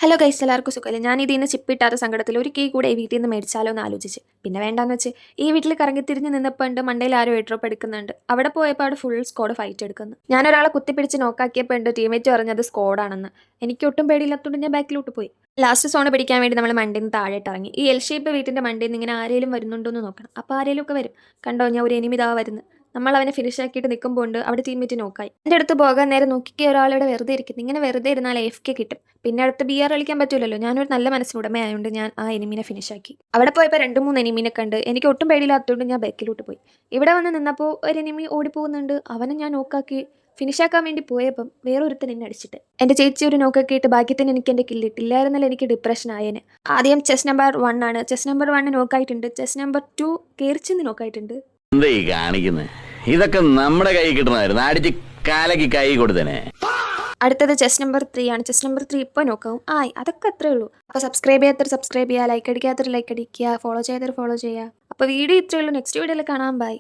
Hello guys, എല്ലാവർക്കും സുഖമല്ലേ? ഞാൻ ഇതിൽ നിന്ന് ചിപ്പിട്ടാത്ത സങ്കടത്തിൽ ഒരു കീ കൂടെ ഈ വീട്ടിൽ നിന്ന് മേടിച്ചാലോ എന്ന് ആലോചിച്ച് പിന്നെ വേണ്ടാന്ന് വെച്ച് ഈ വീട്ടിൽ കറങ്ങി തിരിഞ്ഞ് നിന്നപ്പോൾ ഉണ്ട് മണ്ടയിൽ ആരോ എഡ്രോപ്പ് എടുക്കുന്നുണ്ട്. അവിടെ പോയപ്പോൾ അവിടെ ഫുൾ സ്കോഡ് ഫൈറ്റ് എടുക്കുന്നു. ഞാൻ ഒരാളെ കുത്തിപ്പിടിച്ച് നോക്കാക്കിയപ്പോൾ ഉണ്ട് ടീമേറ്റ് പറഞ്ഞത് സ്കോഡാണെന്ന്. എനിക്ക് ഒട്ടും പേടിയില്ലാത്തതുകൊണ്ട് ഞാൻ ബാക്കിലോട്ട് പോയി. ലാസ്റ്റ് സോൺ പിടിക്കാൻ വേണ്ടി നമ്മൾ മണ്ടയിൽ നിന്ന് താഴേട്ട് ഇറങ്ങി. ഈ എൽ ഷേപ്പ് വീട്ടിൻ്റെ മണ്ടയിൽ നിന്ന് ഇങ്ങനെ ആരെങ്കിലും വരുന്നുണ്ടോ എന്ന് നോക്കണം. അപ്പോൾ ആരെങ്കിലും ഒക്കെ വരും. കണ്ടോ, ഞാൻ ഒരു എനിമി ഇതാ വരുന്നത്. നമ്മൾ അവനെ ഫിനിഷ് ആക്കിയിട്ട് നിൽക്കുമ്പോൾ ഉണ്ട് അവിടെ ടീമേറ്റ് നോക്കായി. എൻ്റെ അടുത്ത് പോകാൻ നേരെ നോക്കിക്കുക ഒരാളിവിടെ വെറുതെ ഇരിക്കുന്നു. ഇങ്ങനെ വെറുതെ ഇരുന്നാൽ AFK കിട്ടും. പിന്നെ അടുത്ത് BR കളിക്കാൻ പറ്റൂലല്ലോ. ഞാനൊരു നല്ല മനസ്സിനുടമയായതുകൊണ്ട് ഞാൻ ആ എനിമിനെ ഫിനിഷ് ആക്കി. അവിടെ പോയപ്പോൾ 2-3 എനിമിനെ കണ്ട് എനിക്ക് ഒട്ടും പേടിയില്ലാത്തതുകൊണ്ട് ഞാൻ ബാക്കിലോട്ട് പോയി. ഇവിടെ വന്ന് നിന്നപ്പോൾ ഒരു എനിമി ഓടിപ്പോകുന്നുണ്ട്. അവനെ ഞാൻ നോക്കാക്കി ഫിനിഷാക്കാൻ വേണ്ടി പോയപ്പം വേറൊരുത്തൻ എന്നെ അടിച്ചിട്ട് എൻ്റെ ചേച്ചി ഒരു നോക്കാക്കിയിട്ട് ബാക്കി തന്നെ എനിക്ക് എൻ്റെ കില്ലിട്ടില്ലായിരുന്നല്ലോ. എനിക്ക് ഡിപ്രഷൻ ആയേനെ. ആദ്യം ചെസ് നമ്പർ 1 ആണ്. ചെസ് നമ്പർ 1 നോക്കായിട്ടുണ്ട്. ചെസ് നമ്പർ 2 കയറിച്ചെന്ന് നോക്കായിട്ടുണ്ട്. എന്താ ഈ കാണിക്കുന്നത്? ഇതൊക്കെ നമ്മുടെ കൈ കിട്ടണമായിരുന്നു. അടിച്ച് കാലക്ക് കൈ കൊടുത്തേനെ. അടുത്തത് ചെസ് നമ്പർ 3 ആണ്. ചെസ് നമ്പർ 3 ഇപ്പോൾ നോക്കാവും. അതൊക്കെ അത്രേ ഉള്ളൂ. അപ്പോൾ സബ്സ്ക്രൈബ് ചെയ്യാത്തൊരു സബ്സ്ക്രൈബ് ചെയ്യുക, ലൈക്ക് അടിക്കാത്തൊരു ലൈക്ക് അടിക്കുക, ഫോളോ ചെയ്യാത്തൊരു ഫോളോ ചെയ്യുക. അപ്പോൾ വീഡിയോ ഇത്രയേ ഉള്ളൂ. നെക്സ്റ്റ് വീഡിയോയിൽ കാണാം. ബൈ.